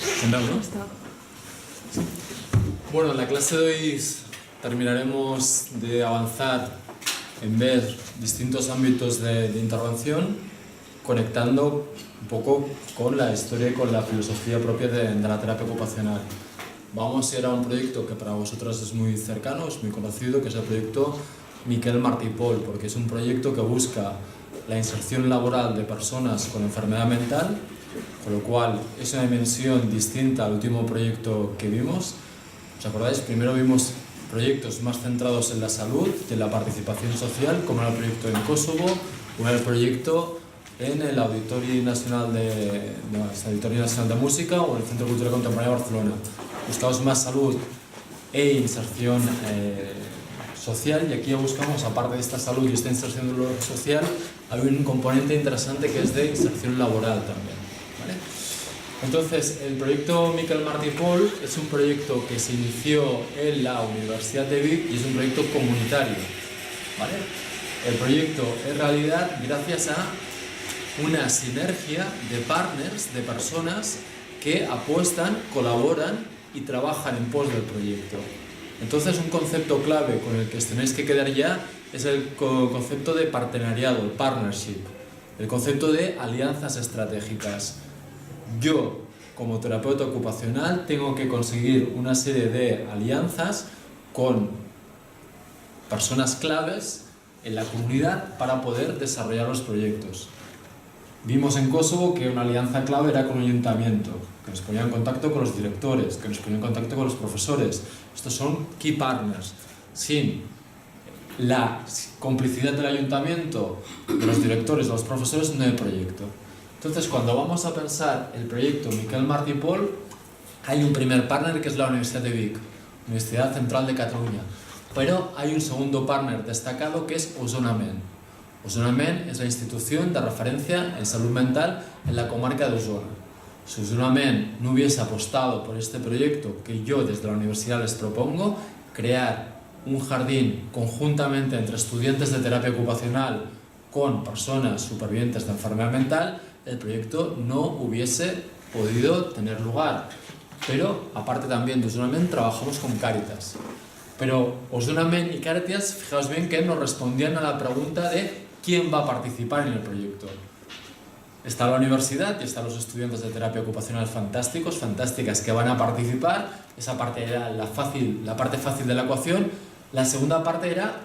¿Entendeu, no? Bueno, en la clase de hoy terminaremos de avanzar en ver distintos ámbitos de intervención, conectando un poco con la historia y con la filosofía propia de la terapia ocupacional. Vamos a ir a un proyecto que para vosotros es muy cercano, es muy conocido, que es el proyecto Miquel Martí i Pol, porque es un proyecto que busca la inserción laboral de personas con enfermedad mental, con lo cual es una dimensión distinta al último proyecto que vimos. ¿Os acordáis? Primero vimos proyectos más centrados en la salud, en la participación social, como era el proyecto en Kosovo, o era el proyecto en el Auditorio Nacional de Música o el Centro Cultural Contemporáneo de Barcelona. Buscamos más salud e inserción social, y aquí buscamos, aparte de esta salud y esta inserción social, hay un componente interesante que es de inserción laboral también, ¿vale? Entonces, el proyecto Miquel Martí i Pol es un proyecto que se inició en la Universidad de Vic y es un proyecto comunitario, ¿vale? El proyecto es realidad gracias a una sinergia de partners, de personas que apuestan, colaboran y trabajan en pos del proyecto. Entonces, un concepto clave con el que os tenéis que quedar ya es el concepto de partenariado, partnership, el concepto de alianzas estratégicas. Yo, como terapeuta ocupacional, tengo que conseguir una serie de alianzas con personas claves en la comunidad para poder desarrollar los proyectos. Vimos en Kosovo que una alianza clave era con el ayuntamiento, que nos ponía en contacto con los directores, que nos ponía en contacto con los profesores. Estos son key partners. Sin la complicidad del ayuntamiento, de los directores, de los profesores, no hay proyecto. Entonces, cuando vamos a pensar el proyecto Miquel Martí i Pol, hay un primer partner que es la Universidad de Vic, Universidad Central de Cataluña. Pero hay un segundo partner destacado que es Osona Men. Osona Men es la institución de referencia en salud mental en la comarca de Osona. Si Osona Men no hubiese apostado por este proyecto que yo desde la universidad les propongo, crear un jardín conjuntamente entre estudiantes de terapia ocupacional con personas supervivientes de enfermedad mental, el proyecto no hubiese podido tener lugar. Pero, aparte también de Osona Men, trabajamos con Cáritas. Pero Osona Men y Cáritas, fijaos bien que nos respondían a la pregunta de quién va a participar en el proyecto. Está la universidad y están los estudiantes de terapia ocupacional fantásticos, fantásticas, que van a participar. Esa parte era la parte fácil de la ecuación. La segunda parte era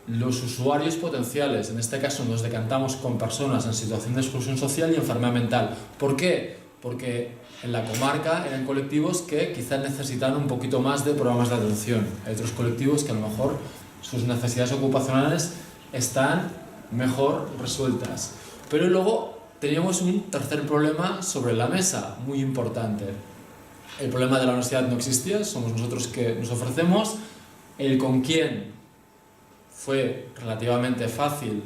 los usuarios potenciales. En este caso nos decantamos con personas en situación de exclusión social y enfermedad mental. ¿Por qué? Porque en la comarca eran colectivos que quizás necesitan un poquito más de programas de atención. Hay otros colectivos que a lo mejor sus necesidades ocupacionales están mejor resueltas. Pero luego teníamos un tercer problema sobre la mesa, muy importante. El problema de la universidad no existía, somos nosotros que nos ofrecemos. El con quién fue relativamente fácil,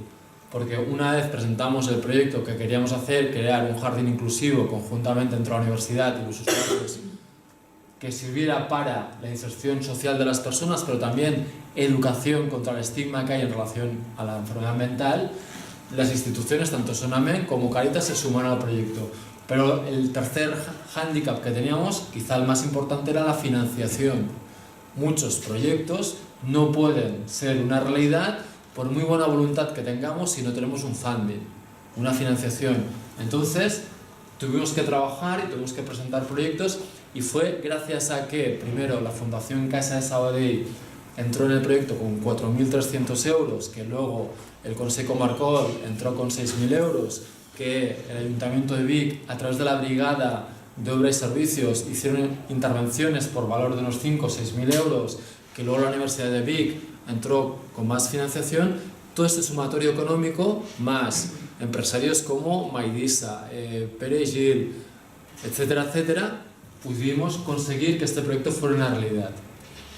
porque una vez presentamos el proyecto que queríamos hacer, crear un jardín inclusivo conjuntamente entre la universidad y los usuarios, que sirviera para la inserción social de las personas, pero también educación contra el estigma que hay en relación a la enfermedad mental, las instituciones, tanto Osona Men como Cáritas, se sumaron al proyecto. Pero el tercer hándicap que teníamos, quizá el más importante, era la financiación. Muchos proyectos no pueden ser una realidad por muy buena voluntad que tengamos si no tenemos un funding, una financiación. Entonces, tuvimos que trabajar y tuvimos que presentar proyectos, y fue gracias a que, primero, la Fundación Caixa de Sabadell entró en el proyecto con 4.300 euros, que luego el Consejo Comarcal entró con 6.000 euros, que el Ayuntamiento de Vic, a través de la Brigada de Obra y Servicios, hicieron intervenciones por valor de unos 5 o 6.000 euros, que luego la Universidad de Vic entró con más financiación. Todo este sumatorio económico, más empresarios como Maidisa, Perejil, etcétera, etcétera, pudimos conseguir que este proyecto fuera una realidad.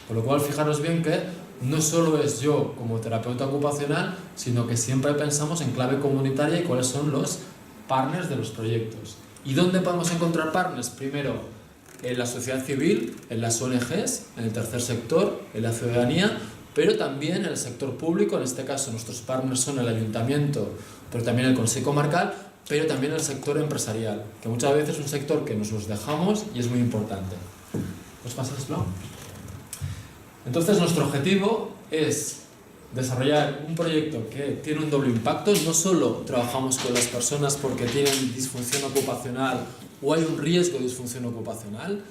Con lo cual, fijaros bien que no solo es yo como terapeuta ocupacional, sino que siempre pensamos en clave comunitaria y cuáles son los partners de los proyectos. ¿Y dónde podemos encontrar partners? Primero, en la sociedad civil, en las ONGs, en el tercer sector, en la ciudadanía, pero también en el sector público. En este caso nuestros partners son el ayuntamiento, pero también el Consejo Comarcal, pero también el sector empresarial, que muchas veces es un sector que nos los dejamos y es muy importante. ¿Os pasaslo? Entonces nuestro objetivo es desarrollar un proyecto que tiene un doble impacto. No solo trabajamos con las personas porque tienen disfunción ocupacional o hay un riesgo de disfunción ocupacional.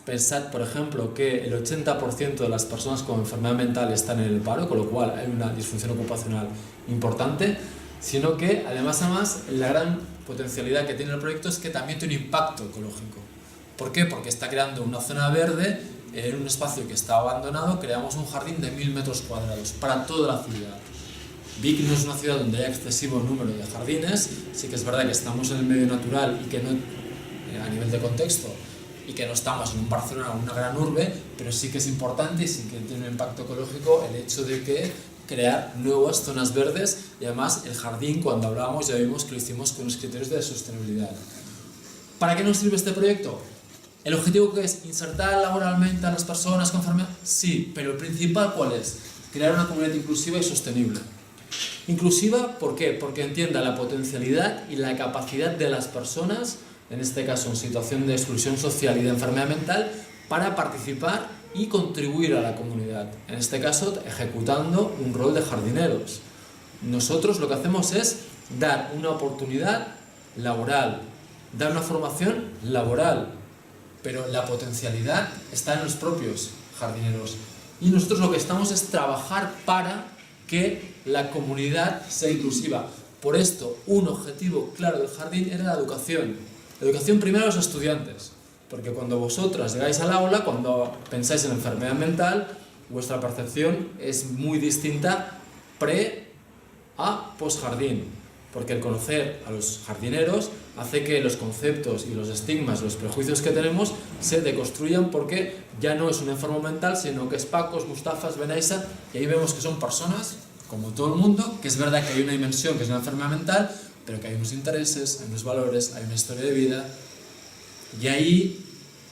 Pensad, por ejemplo, que el 80% de las personas con enfermedad mental están en el paro, con lo cual hay una disfunción ocupacional importante, sino que además la gran potencialidad que tiene el proyecto es que también tiene un impacto ecológico. ¿Por qué? Porque está creando una zona verde en un espacio que está abandonado. Creamos un jardín de 1000 metros cuadrados para toda la ciudad. Vic no es una ciudad donde haya excesivo número de jardines. Sí que es verdad que estamos en el medio natural y que no, a nivel de contexto, y que no estamos en un Barcelona o una gran urbe, pero sí que es importante y sí que tiene un impacto ecológico el hecho de que crear nuevas zonas verdes. Y además el jardín, cuando hablábamos, ya vimos que lo hicimos con los criterios de sostenibilidad. ¿Para qué nos sirve este proyecto? ¿El objetivo que es insertar laboralmente a las personas con enfermedad? Sí, pero el principal ¿cuál es? Crear una comunidad inclusiva y sostenible. Inclusiva, ¿por qué? Porque entienda la potencialidad y la capacidad de las personas, en este caso en situación de exclusión social y de enfermedad mental, para participar y contribuir a la comunidad. En este caso, ejecutando un rol de jardineros. Nosotros lo que hacemos es dar una oportunidad laboral, dar una formación laboral, pero la potencialidad está en los propios jardineros. Y nosotros lo que estamos es trabajar para que la comunidad sea inclusiva. Por esto, un objetivo claro del jardín era la educación. La educación primero a los estudiantes, porque cuando vosotras llegáis al aula, cuando pensáis en enfermedad mental, vuestra percepción es muy distinta pre a post-jardín. Porque el conocer a los jardineros hace que los conceptos y los estigmas, los prejuicios que tenemos se deconstruyan, porque ya no es un enfermo mental, sino que es Paco, es Mustafa, es Benaisa, y ahí vemos que son personas, como todo el mundo, que es verdad que hay una dimensión que es una enfermedad mental, pero que hay unos intereses, hay unos valores, hay una historia de vida, y ahí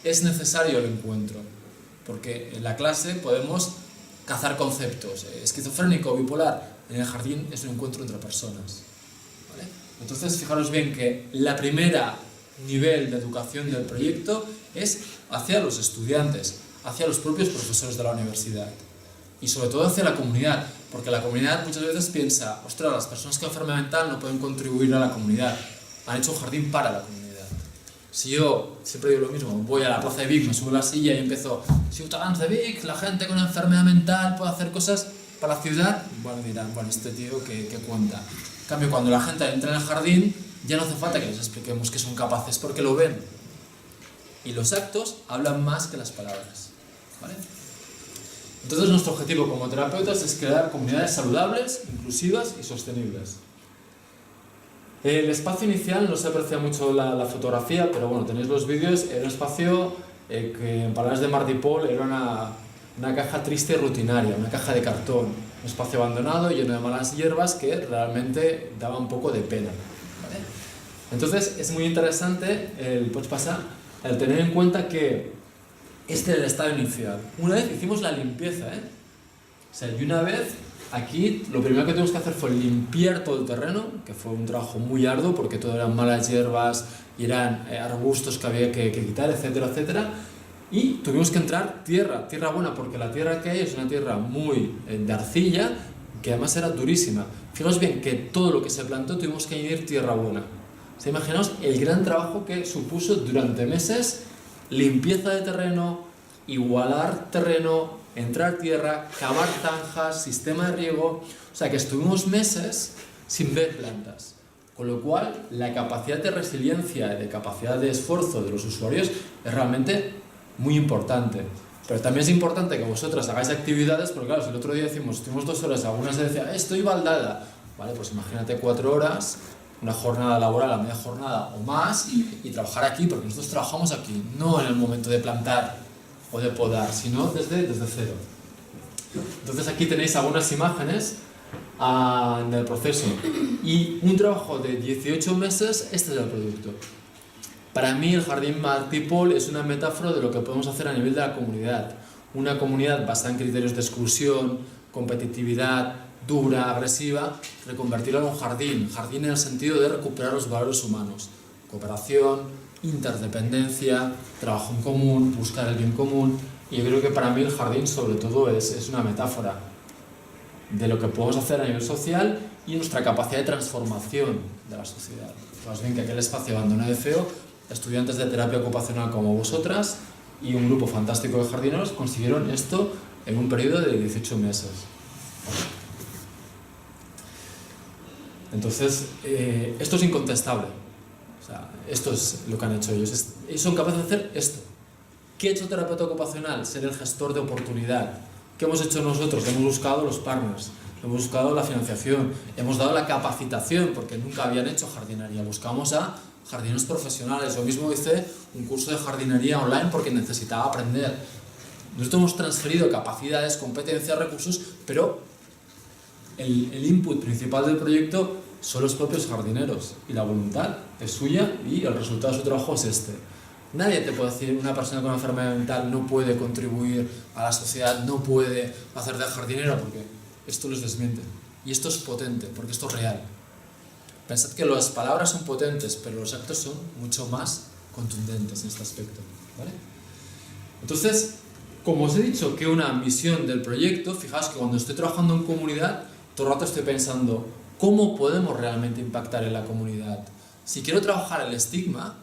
es necesario el encuentro, porque en la clase podemos cazar conceptos, esquizofrénico, bipolar. En el jardín es un encuentro entre personas. Entonces, fijaros bien que la primera nivel de educación del proyecto es hacia los estudiantes, hacia los propios profesores de la universidad y sobre todo hacia la comunidad, porque la comunidad muchas veces piensa, ostras, las personas con enfermedad mental no pueden contribuir a la comunidad, han hecho un jardín para la comunidad. Si yo, siempre digo lo mismo, voy a la plaza de Vic, me subo a la silla y empiezo, ciudadanos de Vic, la gente con enfermedad mental puede hacer cosas para la ciudad, bueno, dirán, bueno, este tío que cuenta. En cambio, cuando la gente entra en el jardín, ya no hace falta que les expliquemos que son capaces, porque lo ven. Y los actos hablan más que las palabras. ¿Vale? Entonces, nuestro objetivo como terapeutas es crear comunidades saludables, inclusivas y sostenibles. El espacio inicial, no se aprecia mucho la fotografía, pero bueno, tenéis los vídeos. Era un espacio que, en palabras de Martí Paul, era una caja triste y rutinaria, una caja de cartón, un espacio abandonado, lleno de malas hierbas que realmente daba un poco de pena. ¿Vale? Entonces es muy interesante el tener en cuenta que este es el estado inicial. Una vez hicimos la limpieza, o sea, y una vez aquí lo primero que tuvimos que hacer fue limpiar todo el terreno, que fue un trabajo muy arduo porque todo eran malas hierbas y eran arbustos que había que quitar, etcétera, etcétera. Y tuvimos que entrar tierra buena, porque la tierra que hay es una tierra muy de arcilla, que además era durísima. Fijaos bien que todo lo que se plantó tuvimos que añadir tierra buena. O sea, imaginaos el gran trabajo que supuso durante meses, limpieza de terreno, igualar terreno, entrar tierra, cavar zanjas, sistema de riego. O sea, que estuvimos meses sin ver plantas. Con lo cual, la capacidad de resiliencia y de capacidad de esfuerzo de los usuarios es realmente muy importante. Pero también es importante que vosotras hagáis actividades, porque claro, si el otro día decimos, estuvimos 2 horas, algunas decían, estoy baldada, vale, pues imagínate 4 horas, una jornada laboral a media jornada o más, y trabajar aquí, porque nosotros trabajamos aquí, no en el momento de plantar o de podar, sino desde cero. Entonces aquí tenéis algunas imágenes del proceso, y un trabajo de 18 meses, este es el producto. Para mí el Jardín Martí Paul es una metáfora de lo que podemos hacer a nivel de la comunidad. Una comunidad basada en criterios de exclusión, competitividad, dura, agresiva, reconvertirlo en un jardín. Jardín en el sentido de recuperar los valores humanos. Cooperación, interdependencia, trabajo en común, buscar el bien común. Y yo creo que para mí el jardín sobre todo es una metáfora de lo que podemos hacer a nivel social y nuestra capacidad de transformación de la sociedad. Fijaos bien que aquel espacio abandonado de feo, estudiantes de terapia ocupacional como vosotras y un grupo fantástico de jardineros consiguieron esto en un periodo de 18 meses. Entonces, esto es incontestable. O sea, esto es lo que han hecho ellos. Ellos son capaces de hacer esto. ¿Qué ha hecho terapeuta ocupacional? Ser el gestor de oportunidad. ¿Qué hemos hecho nosotros? Hemos buscado los partners, hemos buscado la financiación, hemos dado la capacitación, porque nunca habían hecho jardinería. Buscamos a jardineros profesionales. Yo mismo hice un curso de jardinería online porque necesitaba aprender. Nosotros hemos transferido capacidades, competencias, recursos, pero el input principal del proyecto son los propios jardineros y la voluntad es suya y el resultado de su trabajo es este. Nadie te puede decir una persona con una enfermedad mental no puede contribuir a la sociedad, no puede hacer de jardinero, porque esto les desmiente. Y esto es potente, porque esto es real. Pensad que las palabras son potentes, pero los actos son mucho más contundentes en este aspecto, ¿vale? Entonces, como os he dicho que una misión del proyecto, fijaos que cuando estoy trabajando en comunidad, todo el rato estoy pensando ¿cómo podemos realmente impactar en la comunidad? Si quiero trabajar el estigma,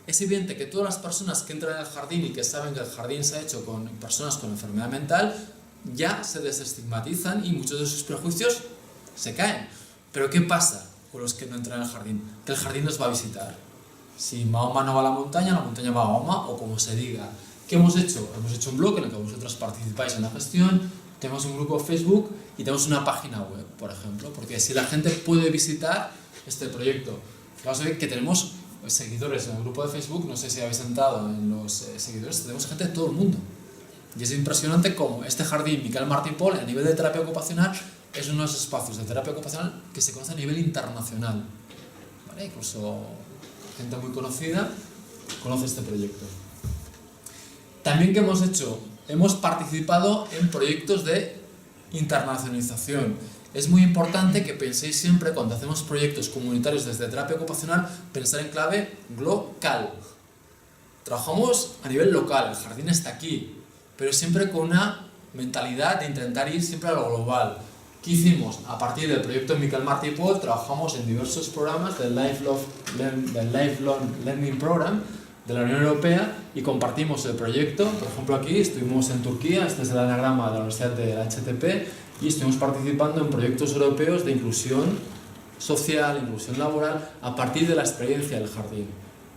es evidente que todas las personas que entran en el jardín y que saben que el jardín se ha hecho con personas con enfermedad mental, ya se desestigmatizan y muchos de sus prejuicios se caen. Pero ¿qué pasa con los que no entran en el jardín? Que el jardín nos va a visitar. Si Mahoma no va a la montaña va a Mahoma, o como se diga. ¿Qué hemos hecho? Hemos hecho un blog en el que vosotros participáis en la gestión, tenemos un grupo de Facebook y tenemos una página web, por ejemplo, porque si la gente puede visitar este proyecto, fijaos que tenemos seguidores en el grupo de Facebook, no sé si habéis entrado en los seguidores, tenemos gente de todo el mundo. Y es impresionante cómo este jardín Miquel Martí i Pol, a nivel de terapia ocupacional, es uno de los espacios de terapia ocupacional que se conoce a nivel internacional. ¿Vale? Incluso gente muy conocida conoce este proyecto. También, ¿qué hemos hecho? Hemos participado en proyectos de internacionalización. Es muy importante que penséis siempre, cuando hacemos proyectos comunitarios desde terapia ocupacional, pensar en clave local. Trabajamos a nivel local, el jardín está aquí, pero siempre con una mentalidad de intentar ir siempre a lo global. ¿Qué hicimos? A partir del proyecto Miquel Martí i Pol trabajamos en diversos programas del Lifelong Learning Program de la Unión Europea y compartimos el proyecto. Por ejemplo, aquí estuvimos en Turquía, este es el anagrama de la Universidad de la HTP, y estuvimos participando en proyectos europeos de inclusión social, inclusión laboral, a partir de la experiencia del jardín.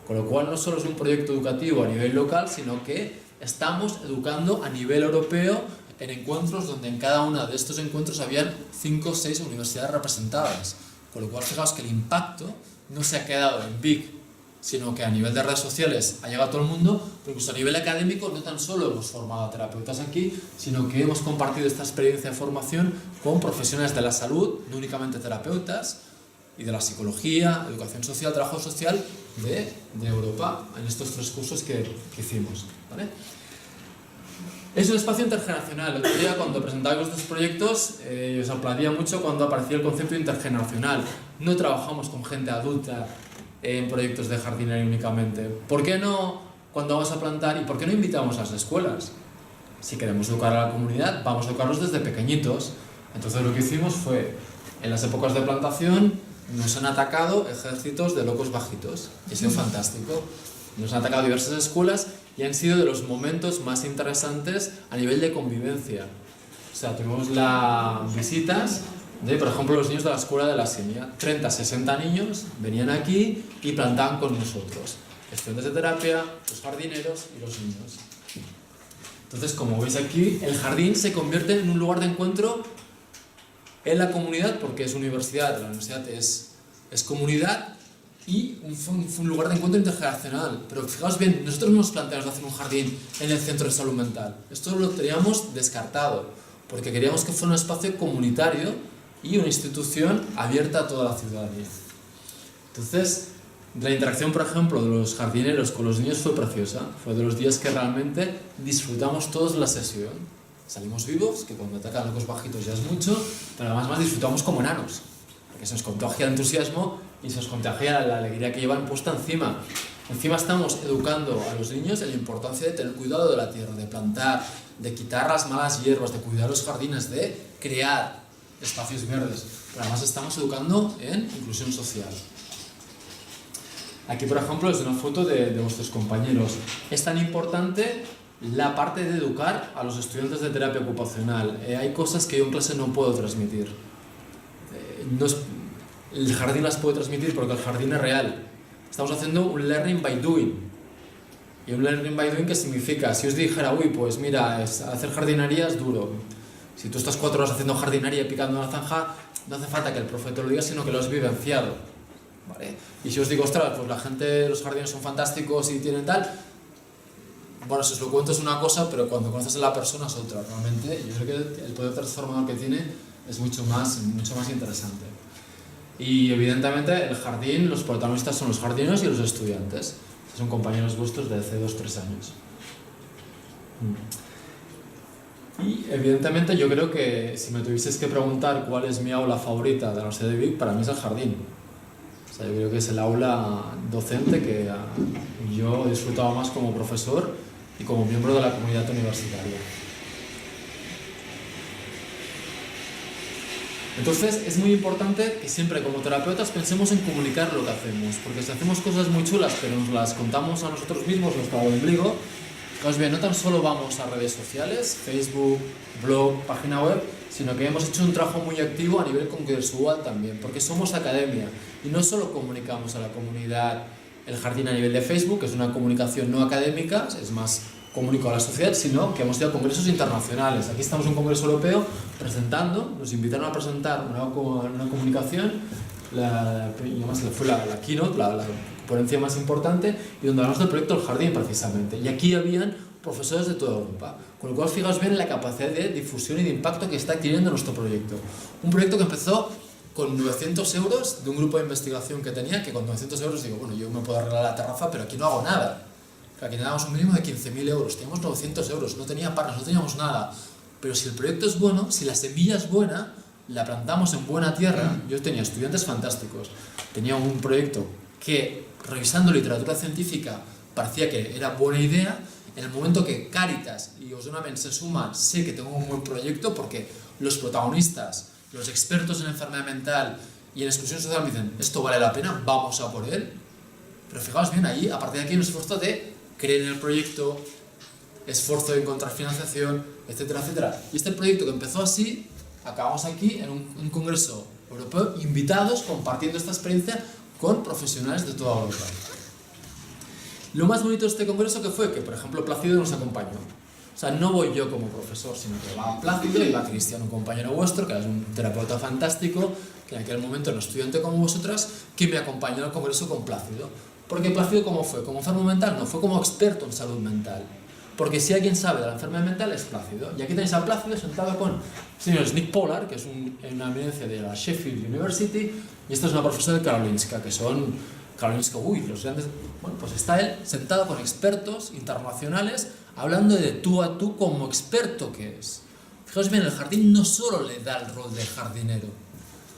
Con lo cual no solo es un proyecto educativo a nivel local, sino que estamos educando a nivel europeo en encuentros donde en cada uno de estos encuentros habían 5 o 6 universidades representadas. Con lo cual, fijaos que el impacto no se ha quedado en Vic, sino que a nivel de redes sociales ha llegado a todo el mundo, pero incluso a nivel académico no tan solo hemos formado a terapeutas aquí, sino que hemos compartido esta experiencia de formación con profesionales de la salud, no únicamente terapeutas, y de la psicología, educación social, trabajo social de Europa, en estos 3 cursos que hicimos, ¿vale? Es un espacio intergeneracional. El otro día, cuando presentábamos estos proyectos, os aplaudía mucho cuando aparecía el concepto intergeneracional. No trabajamos con gente adulta en proyectos de jardinería únicamente. ¿Por qué no, cuando vamos a plantar, y por qué no invitamos a las escuelas? Si queremos educar a la comunidad, vamos a educarlos desde pequeñitos. Entonces lo que hicimos fue, en las épocas de plantación, nos han atacado ejércitos de locos bajitos. Y ha sido fantástico. Nos han atacado diversas escuelas y han sido de los momentos más interesantes a nivel de convivencia. O sea, tuvimos las visitas de, por ejemplo, los niños de la escuela de la Sinia. 30, 60 niños venían aquí y plantaban con nosotros. Estudiantes de terapia, los jardineros y los niños. Entonces, como veis aquí, el jardín se convierte en un lugar de encuentro en la comunidad, porque es universidad, la universidad es comunidad, y un lugar de encuentro intergeneracional. Pero fijaos bien, nosotros nos planteamos hacer un jardín en el centro de salud mental. Esto lo teníamos descartado, porque queríamos que fuera un espacio comunitario y una institución abierta a toda la ciudadanía. Entonces, la interacción, por ejemplo, de los jardineros con los niños fue preciosa. Fue de los días que realmente disfrutamos todos la sesión. salimos vivos, que cuando atacan locos bajitos ya es mucho, pero además más disfrutamos como enanos, porque se nos contagia el entusiasmo y se nos contagia la alegría que llevan puesta encima. Encima estamos educando a los niños en la importancia de tener cuidado de la tierra, de plantar, de quitar las malas hierbas, de cuidar los jardines, de crear espacios verdes. Pero además estamos educando en inclusión social. Aquí, por ejemplo, es una foto de vuestros compañeros. Es tan importante la parte de educar a los estudiantes de terapia ocupacional. Hay cosas que yo en clase no puedo transmitir. El jardín las puede transmitir porque el jardín es real. Estamos haciendo un learning by doing. Y un learning by doing, ¿qué significa? Si os dijera, uy, pues mira, hacer jardinería es duro. Si tú estás 4 horas haciendo jardinería picando una zanja, no hace falta que el profe te lo diga, sino que lo has vivenciado. ¿Vale? Y si os digo, ostras, pues la gente, los jardines son fantásticos y tienen tal, bueno, si os lo cuento es una cosa, pero cuando conoces a la persona es otra. Realmente, yo creo que el poder transformador que tiene es mucho más interesante. Y evidentemente el jardín, los protagonistas son los jardineros y los estudiantes. Son compañeros vuestros de hace 2-3 años. Y evidentemente yo creo que si me tuvieseis que preguntar cuál es mi aula favorita de la Universidad de Vic, para mí es el jardín. O sea, yo creo que es el aula docente que yo he disfrutado más como profesor y como miembro de la comunidad universitaria. Entonces es muy importante que siempre como terapeutas pensemos en comunicar lo que hacemos, porque si hacemos cosas muy chulas pero nos las contamos a nosotros mismos, nuestro ombligo, pues bien, no tan solo vamos a redes sociales, Facebook, blog, página web, sino que hemos hecho un trabajo muy activo a nivel congresual también, porque somos academia y no solo comunicamos a la comunidad el jardín a nivel de Facebook, que es una comunicación no académica, es más comunico a la sociedad, sino que hemos ido a congresos internacionales. Aquí estamos en un congreso europeo presentando, nos invitaron a presentar una comunicación, fue la keynote, la ponencia más importante, y donde hablamos del proyecto El Jardín precisamente. Y aquí habían profesores de toda Europa, con lo cual fijaos bien en la capacidad de difusión y de impacto que está adquiriendo nuestro proyecto. Un proyecto que empezó con 900 euros de un grupo de investigación que tenía, que con 900 euros digo, bueno, yo me puedo arreglar la terraza, pero aquí no hago nada. Aquí teníamos un mínimo de 15.000 euros, teníamos 900 euros, no tenía partners, no teníamos nada. Pero si el proyecto es bueno, si la semilla es buena, la plantamos en buena tierra. Yo tenía estudiantes fantásticos, tenía un proyecto que, revisando literatura científica, parecía que era buena idea. En el momento que Cáritas y Osdonamen se suman, sé que tengo un buen proyecto porque los protagonistas, los expertos en enfermedad mental y en exclusión social me dicen, esto vale la pena, vamos a por él. Pero fijaos bien, ahí, a partir de aquí hay un esfuerzo de creer en el proyecto, esfuerzo de encontrar financiación, etcétera, etcétera. Y este proyecto que empezó así, acabamos aquí en un congreso europeo, invitados, compartiendo esta experiencia con profesionales de toda Europa. Lo más bonito de este congreso que fue que, por ejemplo, Plácido nos acompañó. O sea, no voy yo como profesor, sino que va Plácido y va Cristian, un compañero vuestro, que es un terapeuta fantástico, que en aquel momento era un estudiante como vosotras, que me acompañó al congreso con Plácido. Porque Plácido, ¿cómo fue? ¿Como enfermo mental? No, fue como experto en salud mental. Porque si alguien sabe de la enfermedad mental es Plácido. Y aquí tenéis a Plácido sentado con el señor Nick Pollard, que es una eminencia de la Sheffield University, y esta es una profesora de Karolinska, que son Karolinska, los grandes... Bueno, pues está él sentado con expertos internacionales, hablando de tú a tú como experto que es. Fijaos bien, el jardín no solo le da el rol de jardinero,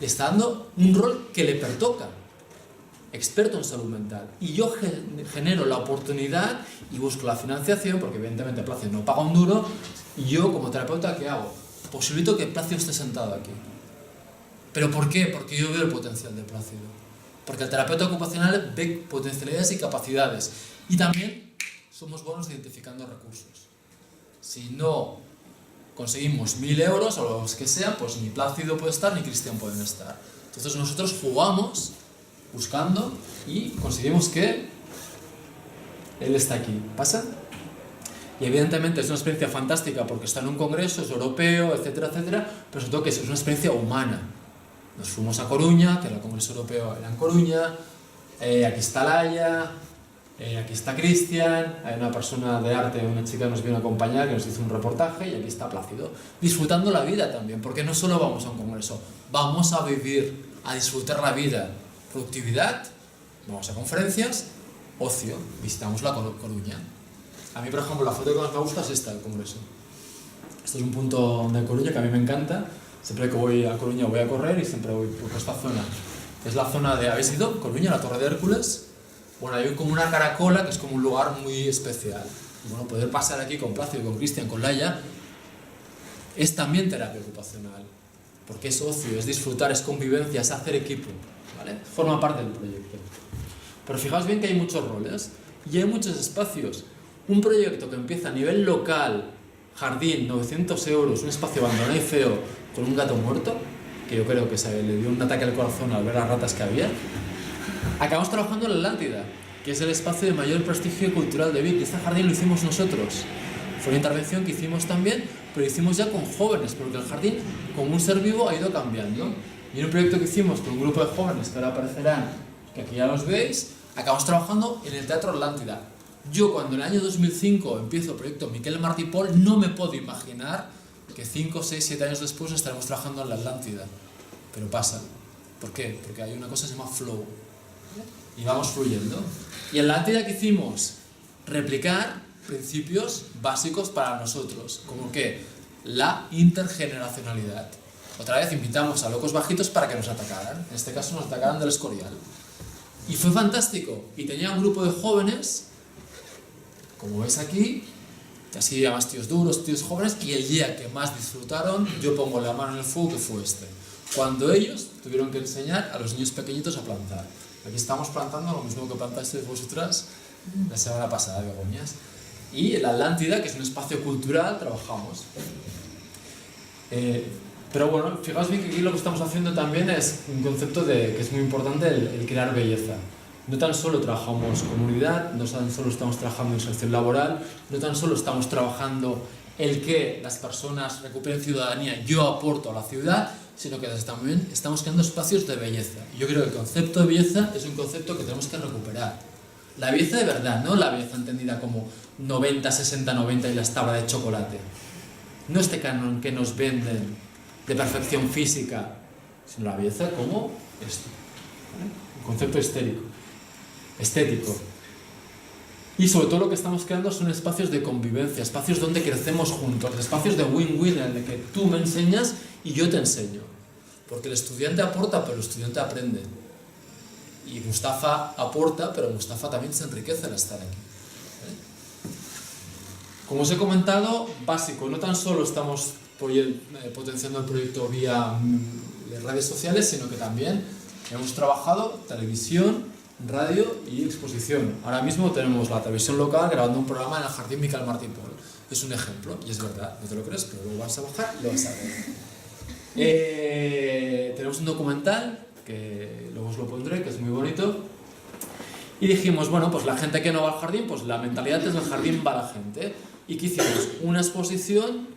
le está dando un rol que le pertoca. Experto en salud mental, y yo genero la oportunidad y busco la financiación, porque evidentemente Plácido no paga un duro, y yo como terapeuta, ¿qué hago? Posibilito que Plácido esté sentado aquí. ¿Pero por qué? Porque yo veo el potencial de Plácido, porque el terapeuta ocupacional ve potencialidades y capacidades, y también somos buenos identificando recursos. Si no conseguimos 1.000 euros o los que sean, pues ni Plácido puede estar ni Cristian pueden estar. Entonces nosotros jugamos buscando y conseguimos que él está aquí. ¿Pasa? Y evidentemente es una experiencia fantástica porque está en un congreso, es europeo, etcétera, etcétera, pero sobre todo que es una experiencia humana. Nos fuimos a Coruña, que el congreso europeo era en Coruña, aquí está Laia, aquí está Cristian, hay una persona de arte, una chica que nos vino a acompañar, que nos hizo un reportaje, y aquí está Plácido, disfrutando la vida también, porque no solo vamos a un congreso, vamos a vivir, a disfrutar la vida. Productividad, vamos a conferencias, ocio, visitamos la Coruña. A mí, por ejemplo, la foto que más me gusta es esta del congreso. Esto es un punto de Coruña que a mí me encanta. Siempre que voy a Coruña voy a correr y siempre voy por esta zona. Es la zona de, ¿habéis ido? Coruña, la Torre de Hércules. Bueno, hay como una caracola que es como un lugar muy especial. Y bueno, poder pasar aquí con Plácido, con Cristian, con Laia, es también terapia ocupacional. Porque es ocio, es disfrutar, es convivencia, es hacer equipo, ¿vale? Forma parte del proyecto. Pero fijaos bien que hay muchos roles y hay muchos espacios. Un proyecto que empieza a nivel local, jardín, 900 euros, un espacio abandonado y feo, con un gato muerto, que yo creo que se le dio un ataque al corazón al ver las ratas que había. Acabamos trabajando en la Atlántida, que es el espacio de mayor prestigio cultural de Vic, y este jardín lo hicimos nosotros. Fue una intervención que hicimos también, pero hicimos ya con jóvenes, porque el jardín, como un ser vivo, ha ido cambiando. Y en un proyecto que hicimos con un grupo de jóvenes, que ahora aparecerán, que aquí ya los veis, acabamos trabajando en el Teatro Atlántida. Yo, cuando en el año 2005 empiezo el proyecto Miquel Martí Pol, no me puedo imaginar que 5, 6, 7 años después estaremos trabajando en la Atlántida. Pero pasa. ¿Por qué? Porque hay una cosa que se llama flow. Y vamos fluyendo. Y en la Atlántida, ¿qué hicimos? Replicar principios básicos para nosotros, como que la intergeneracionalidad. Otra vez invitamos a locos bajitos para que nos atacaran. En este caso nos atacaran del Escorial. Y fue fantástico. Y tenía un grupo de jóvenes, como veis aquí, que así además tíos duros, tíos jóvenes, y el día que más disfrutaron, yo pongo la mano en el fuego, que fue este. Cuando ellos tuvieron que enseñar a los niños pequeñitos a plantar. Aquí estamos plantando lo mismo que plantasteis vosotras la semana pasada, begonias. Y en la Atlántida, que es un espacio cultural, trabajamos. Pero bueno, fijaos bien que aquí lo que estamos haciendo también es un concepto que es muy importante, el crear belleza. No tan solo trabajamos comunidad, no tan solo estamos trabajando inserción laboral, no tan solo estamos trabajando el que las personas recuperen ciudadanía, yo aporto a la ciudad, sino que también estamos creando espacios de belleza. Yo creo que el concepto de belleza es un concepto que tenemos que recuperar. La belleza de verdad, no la belleza entendida como 90, 60, 90 y las tablas de chocolate. No este canon que nos venden de perfección física, sino la belleza como esto. ¿Vale? Un concepto estético. Y sobre todo lo que estamos creando son espacios de convivencia, espacios donde crecemos juntos, espacios de win-win en el que tú me enseñas y yo te enseño. Porque el estudiante aporta, pero el estudiante aprende. Y Mustafa aporta, pero Mustafa también se enriquece al estar aquí. Como os he comentado, básico, no tan solo estamos potenciando el proyecto vía redes sociales, sino que también hemos trabajado televisión, radio y exposición. Ahora mismo tenemos la televisión local grabando un programa en el Jardín Miquel Martí Pol. Es un ejemplo, y es verdad, no te lo crees, pero luego vas a bajar y lo vas a ver. Tenemos un documental, que luego os lo pondré, que es muy bonito. Y dijimos, bueno, pues la gente que no va al jardín, pues la mentalidad es el jardín va a la gente. ¿Y qué hicimos? Una exposición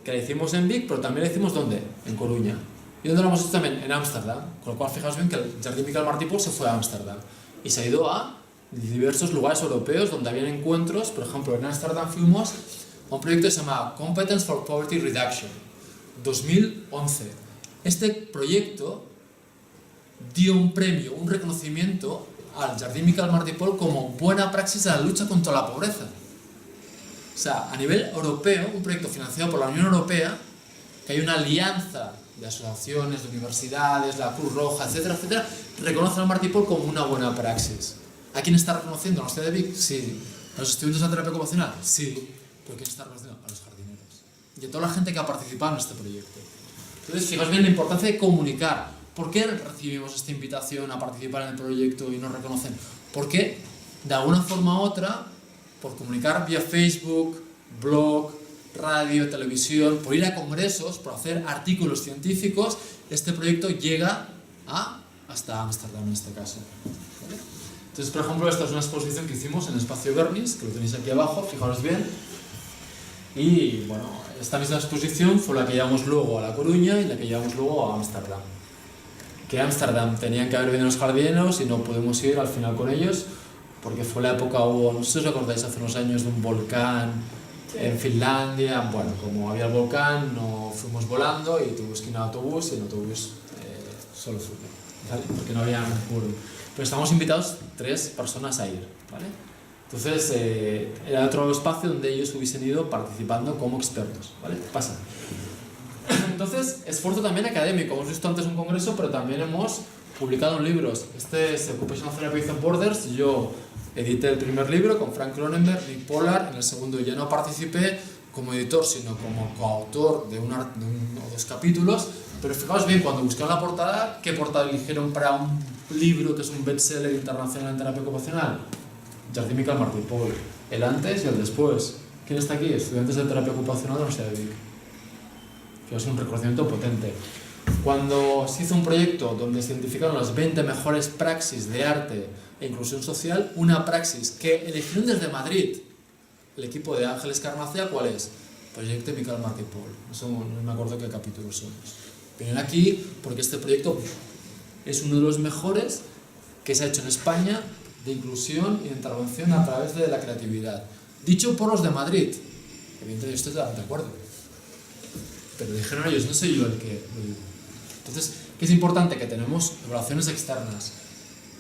que la hicimos en Vic, pero también la hicimos ¿dónde? En Coruña. ¿Y dónde lo hemos hecho también? En Ámsterdam. Con lo cual, fijaos bien que el Jardín Miquel Martí Pol se fue a Ámsterdam. Y se ha ido a diversos lugares europeos donde habían encuentros. Por ejemplo, en Ámsterdam fuimos a un proyecto que se llama Competence for Poverty Reduction, 2011. Este proyecto dio un premio, un reconocimiento al Jardín Miquel Martí Pol como buena praxis de la lucha contra la pobreza. O sea, a nivel europeo, un proyecto financiado por la Unión Europea, que hay una alianza de asociaciones, de universidades, la Cruz Roja, etcétera, etcétera, reconoce al Martí Pol como una buena praxis. ¿A quién está reconociendo? ¿A la Universidad de Vic? Sí. ¿A los estudiantes de terapia ocupacional? Sí. ¿Pero quién está reconociendo? A los jardineros. Y a toda la gente que ha participado en este proyecto. Entonces, fijaos bien la importancia de comunicar. ¿Por qué recibimos esta invitación a participar en el proyecto y nos reconocen? Porque, de alguna forma u otra, por comunicar vía Facebook, blog, radio, televisión, por ir a congresos, por hacer artículos científicos, este proyecto llega hasta Ámsterdam en este caso. ¿Vale? Entonces, por ejemplo, esta es una exposición que hicimos en el espacio Bernis, que lo tenéis aquí abajo, fijaros bien. Y bueno, esta misma exposición fue la que llevamos luego a La Coruña y la que llevamos luego a Ámsterdam. Que Ámsterdam tenían que haber venido los jardineros y no pudimos ir al final con ellos, porque fue la época, no sé si os acordáis, hace unos años de un volcán en Finlandia. Bueno, como había el volcán, no fuimos volando y tuvimos que ir en autobús y en autobús solo fútbol, ¿vale? Porque no había quórum. Pero estamos invitados 3 personas a ir, ¿vale? Entonces, era otro espacio donde ellos hubiesen ido participando como expertos, ¿vale? Pasa. Entonces, esfuerzo también académico. Hemos visto antes un congreso, pero también hemos publicado libros. Este es Occupational Therapy Without Borders. Yo edité el primer libro con Frank Cronenberg, Nick Pollard. En el segundo ya no participé como editor, sino como coautor de uno o dos capítulos. Pero fijaos bien, cuando busqué la portada, ¿qué portada eligieron para un libro que es un bestseller internacional en terapia ocupacional? Jardín Miquel Martí i Pol. El antes y el después. ¿Quién está aquí? Estudiantes de terapia ocupacional de la Universidad de Vic. Fijaos, un reconocimiento potente. Cuando se hizo un proyecto donde se identificaron las 20 mejores praxis de arte e inclusión social, una praxis que eligieron desde Madrid el equipo de Ángeles Carnacea, ¿cuál es? Proyecto Miquel Martí i Pol. No me acuerdo qué capítulo somos. Vienen aquí porque este proyecto es uno de los mejores que se ha hecho en España de inclusión y de intervención a través de la creatividad. Dicho por los de Madrid. Evidentemente yo estoy totalmente de acuerdo. Pero dijeron ellos, no soy yo el que lo digo. Entonces, ¿qué es importante? Que tenemos evaluaciones externas.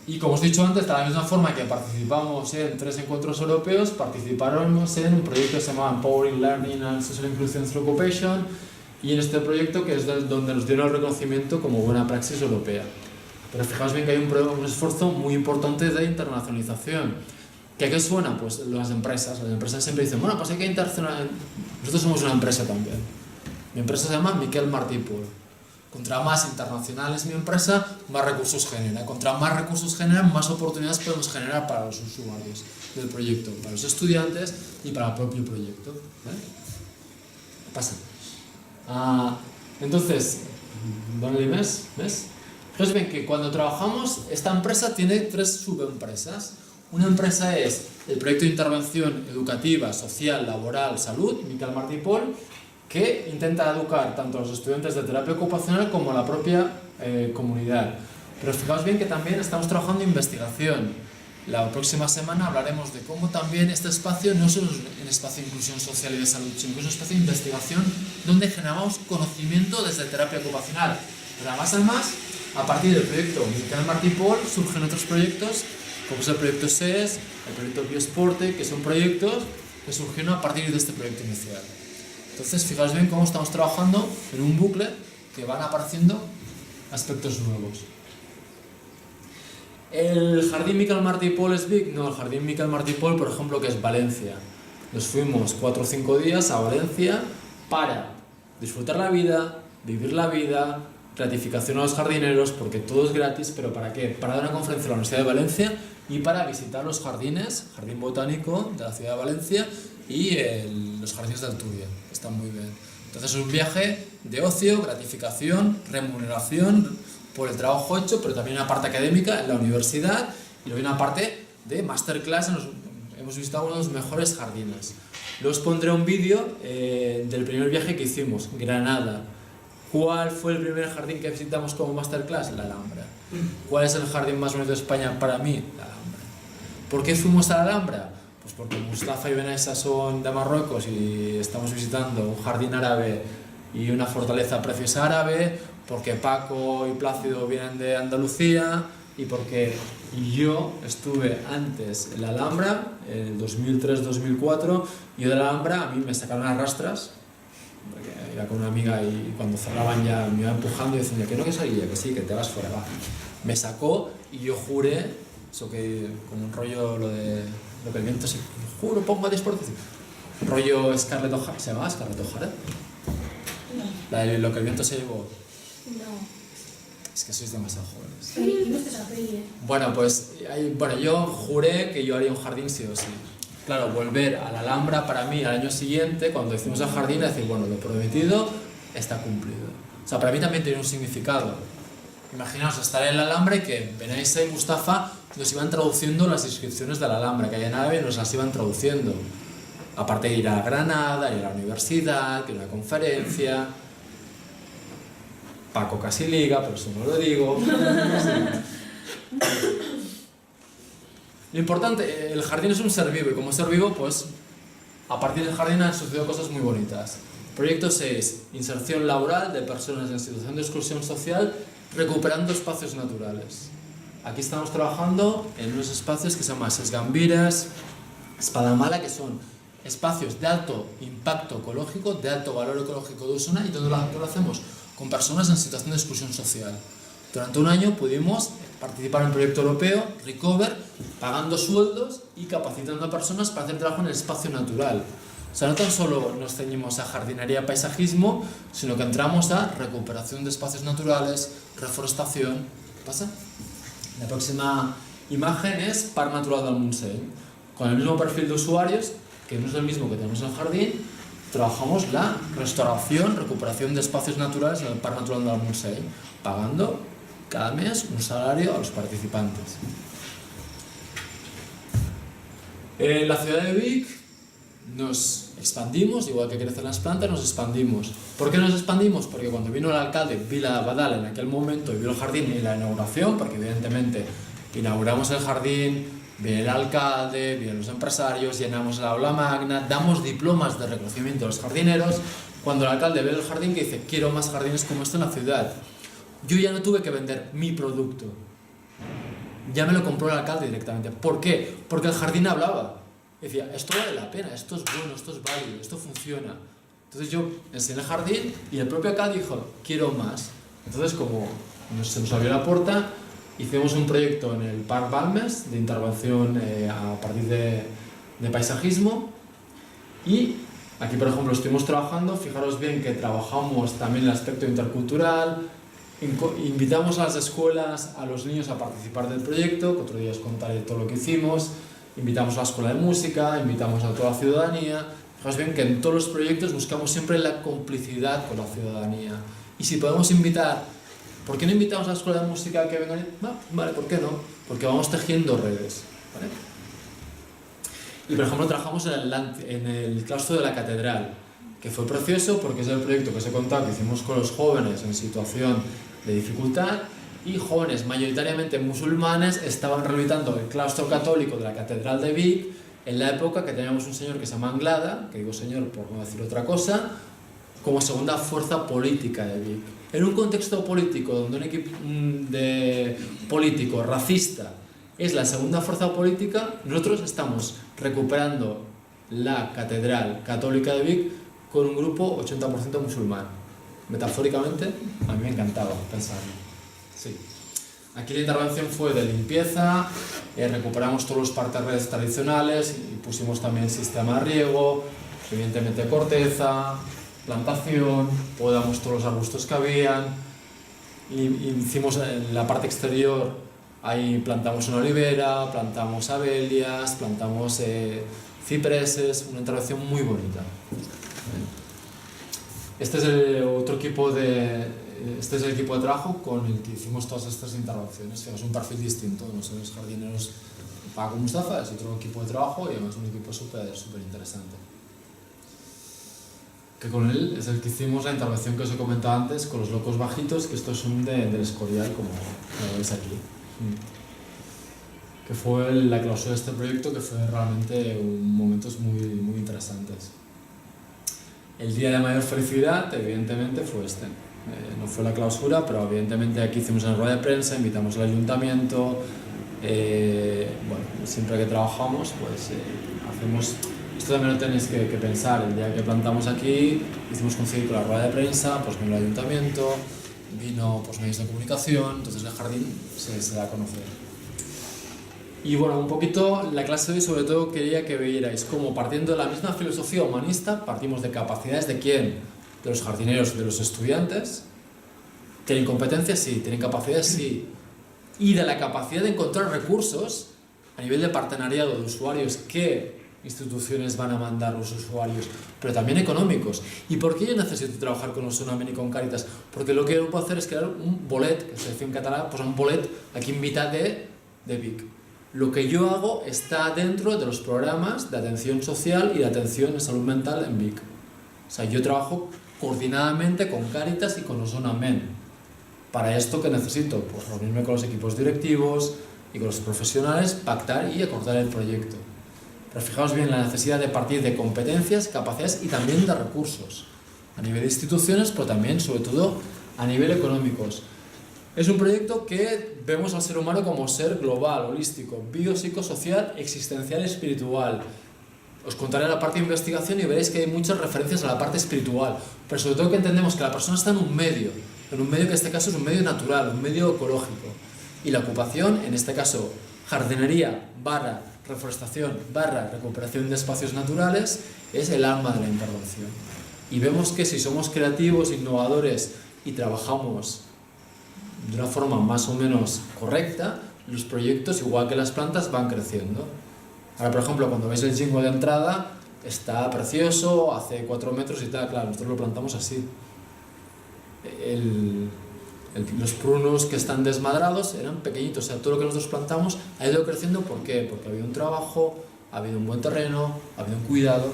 Y como os he dicho antes, de la misma forma que participamos en 3 encuentros europeos, participamos en un proyecto que se llama Empowering Learning and Social Inclusion Through Occupation, y en este proyecto que es donde nos dieron el reconocimiento como buena praxis europea. Pero fijaos bien que hay un esfuerzo muy importante de internacionalización. ¿Que a qué suena? Pues las empresas siempre dicen, bueno, pues hay que internacionalizar. Nosotros somos una empresa también. Mi empresa se llama Miquel Martí i Pol. Contra más internacional es mi empresa, más recursos genera. Contra más recursos generan, más oportunidades podemos generar para los usuarios del proyecto, para los estudiantes y para el propio proyecto. ¿Vale? Pasa. Entonces, ¿dónde ves? Fijaos bien que cuando trabajamos, esta empresa tiene 3 subempresas. Una empresa es el proyecto de intervención educativa, social, laboral, salud, Miquel Martí i Pol, que intenta educar tanto a los estudiantes de terapia ocupacional como a la propia comunidad. Pero fijaos bien que también estamos trabajando en investigación. La próxima semana hablaremos de cómo también este espacio no solo es un espacio de inclusión social y de salud, sino que es un espacio de investigación donde generamos conocimiento desde terapia ocupacional. Pero además, a partir del proyecto Miquel Martí i Pol surgen otros proyectos, como es el proyecto SES, el proyecto Biosporte, que son proyectos que surgieron a partir de este proyecto inicial. Entonces, fijaos bien cómo estamos trabajando en un bucle que van apareciendo aspectos nuevos. ¿El Jardín Miquel Martí i Pol es Vic? No, el Jardín Miquel Martí i Pol, por ejemplo, que es Valencia. Nos fuimos 4 o 5 días a Valencia para disfrutar la vida, vivir la vida, gratificación a los jardineros, porque todo es gratis, pero ¿para qué? Para dar una conferencia en la Universidad de Valencia y para visitar los jardines, Jardín Botánico de la ciudad de Valencia y los jardines de Alturia. Están muy bien. Entonces es un viaje de ocio, gratificación, remuneración por el trabajo hecho, pero también una parte académica en la universidad y luego una parte de masterclass. Hemos visitado uno de los mejores jardines. Luego os pondré un vídeo del primer viaje que hicimos, Granada. ¿Cuál fue el primer jardín que visitamos como masterclass? La Alhambra. ¿Cuál es el jardín más bonito de España para mí? La Alhambra. ¿Por qué fuimos a la Alhambra? Pues porque Mustafa y Benaissa son de Marruecos y estamos visitando un jardín árabe y una fortaleza preciosa árabe, porque Paco y Plácido vienen de Andalucía y porque yo estuve antes en la Alhambra, en 2003-2004, yo de la Alhambra a mí me sacaron a rastras, porque iba con una amiga y cuando cerraban ya me iba empujando y decía que no, que salía, que sí, que te vas fuera, va. Me sacó y yo juré, eso que como un rollo lo que el viento se... Juro, pongo a disposición. Rollo Scarlett O'Hara, ¿se llama Scarlett O'Hara? No. La de lo que el viento se llevó. No. Es que sois demasiado jóvenes. Pero no esa peli, Bueno, pues yo juré que yo haría un jardín sí o sí. Claro, volver a la Alhambra para mí al año siguiente, cuando hicimos el jardín, decir, bueno, lo prometido está cumplido. O sea, para mí también tiene un significado. Imaginaos estar en la Alhambra y que Benaissa y Mustafa nos iban traduciendo las inscripciones de la Alhambra, que hay en árabe, nos las iban traduciendo. Aparte de ir a Granada, ir a la universidad, ir a una conferencia. Paco casi liga, pero eso no lo digo. Lo importante, el jardín es un ser vivo y como ser vivo, pues a partir del jardín han sucedido cosas muy bonitas. Proyecto 6, inserción laboral de personas en situación de exclusión social recuperando espacios naturales. Aquí estamos trabajando en unos espacios que se llaman Ses Gambires, Espadamala, que son espacios de alto impacto ecológico, de alto valor ecológico de Osuna, y donde lo hacemos con personas en situación de exclusión social. Durante un año pudimos participar en un proyecto europeo, Recover, pagando sueldos y capacitando a personas para hacer trabajo en el espacio natural. O sea, no tan solo nos ceñimos a jardinería y paisajismo, sino que entramos a recuperación de espacios naturales, reforestación. ¿Pasa? La próxima imagen es Parc Natural del Montseny. Con el mismo perfil de usuarios, que no es el mismo que tenemos en el jardín, trabajamos la restauración, recuperación de espacios naturales en el Parc Natural del Montseny, pagando cada mes un salario a los participantes. En la ciudad de Vic nos expandimos, igual que crecen las plantas, nos expandimos. ¿Por qué nos expandimos? Porque cuando vino el alcalde Vila Badal en aquel momento y vio el jardín y la inauguración, porque evidentemente inauguramos el jardín, viene el alcalde, vienen los empresarios, llenamos el aula magna, damos diplomas de reconocimiento a los jardineros. Cuando el alcalde ve el jardín, que dice, quiero más jardines como este en la ciudad. Yo ya no tuve que vender mi producto, ya me lo compró el alcalde directamente. ¿Por qué? Porque el jardín hablaba. Decía, esto vale la pena, esto es bueno, esto es válido, esto funciona. Entonces yo enseñé el jardín y el propio alcalde dijo, quiero más. Entonces, como se nos abrió la puerta, hicimos un proyecto en el Parc Balmes de intervención a partir de paisajismo, y aquí, por ejemplo, estuvimos trabajando, fijaros bien que trabajamos también el aspecto intercultural, invitamos a las escuelas, a los niños a participar del proyecto, que otro día os contaré todo lo que hicimos, invitamos a la escuela de música, invitamos a toda la ciudadanía. Fijaos bien que en todos los proyectos buscamos siempre la complicidad con la ciudadanía. Y si podemos invitar, ¿por qué no invitamos a la escuela de música a que vengan? No, vale, ¿por qué no? Porque vamos tejiendo redes, ¿vale? Y por ejemplo trabajamos en el claustro de la catedral, que fue precioso porque es el proyecto que os he contado que hicimos con los jóvenes en situación de dificultad, y jóvenes mayoritariamente musulmanes estaban rehabilitando el claustro católico de la catedral de Vic en la época que teníamos un señor que se llama Anglada, que digo señor por no decir otra cosa, como segunda fuerza política de Vic. En un contexto político donde un equipo político racista es la segunda fuerza política, nosotros estamos recuperando la catedral católica de Vic con un grupo 80% musulmán. Metafóricamente, a mí me encantaba pensarlo. Sí. Aquí la intervención fue de limpieza, recuperamos todos los parterres tradicionales y pusimos también sistema de riego, evidentemente corteza, plantación, podamos todos los arbustos que habían, y hicimos en la parte exterior, ahí plantamos una olivera, plantamos abelias, plantamos cipreses, una intervención muy bonita. Este es el equipo de trabajo con el que hicimos todas estas intervenciones. Es un perfil distinto, no son los jardineros Paco Mustafa, es otro equipo de trabajo y además un equipo súper interesante. Que con él es el que hicimos la intervención que os he comentado antes con los locos bajitos, que estos son del Escorial, como veis aquí. Que fue la clausura de este proyecto, que fue realmente momentos muy interesantes. El día de mayor felicidad, evidentemente, fue este. No fue la clausura, pero evidentemente aquí hicimos una rueda de prensa, invitamos al ayuntamiento. Bueno, siempre que trabajamos, pues hacemos... Esto también lo tenéis que pensar. El día que plantamos aquí, hicimos coincidir con la rueda de prensa, pues vino el ayuntamiento, vino pues, medios de comunicación, entonces el jardín se da a conocer. Y bueno, un poquito la clase de hoy sobre todo quería que vierais cómo, partiendo de la misma filosofía humanista, partimos de capacidades de quién, de los jardineros, de los estudiantes. ¿Tienen competencias? Sí. ¿Tienen capacidades? Sí. Y de la capacidad de encontrar recursos a nivel de partenariado de usuarios, qué instituciones van a mandar los usuarios, pero también económicos. ¿Y por qué yo necesito trabajar con Osuna-Men y con Càritas? Porque lo que yo puedo hacer es crear un bolet, que se dice en catalán, pues un bolet aquí en mitad de Vic. Lo que yo hago está dentro de los programas de atención social y de atención en salud mental en Vic. O sea, yo trabajo coordinadamente con Càritas y con Osuna-Men. Para esto, ¿qué necesito? Pues reunirme con los equipos directivos y con los profesionales, pactar y acordar el proyecto. Pero fijaos bien la necesidad de partir de competencias, capacidades y también de recursos. A nivel de instituciones, pero también, sobre todo, a nivel económicos. Es un proyecto que vemos al ser humano como ser global, holístico, biopsicosocial, existencial, espiritual. os contaré la parte de investigación y veréis que hay muchas referencias a la parte espiritual, pero sobre todo que entendemos que la persona está en un medio que en este caso es un medio natural, un medio ecológico, y la ocupación, en este caso jardinería barra reforestación barra recuperación de espacios naturales, es el alma de la intervención. Y vemos que si somos creativos, innovadores y trabajamos de una forma más o menos correcta, los proyectos, igual que las plantas, van creciendo. Ahora, por ejemplo, cuando veis el jingo de entrada, está precioso, hace 4 metros y tal, claro, nosotros lo plantamos así. Los prunos que están desmadrados eran pequeñitos, o sea, todo lo que nosotros plantamos ha ido creciendo. ¿Por qué? Porque ha habido un trabajo, ha habido un buen terreno, ha habido un cuidado,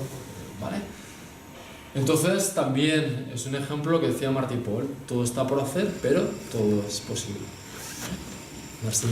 ¿vale? Entonces, también es un ejemplo que decía Martí Paul, todo está por hacer, pero todo es posible. Merci.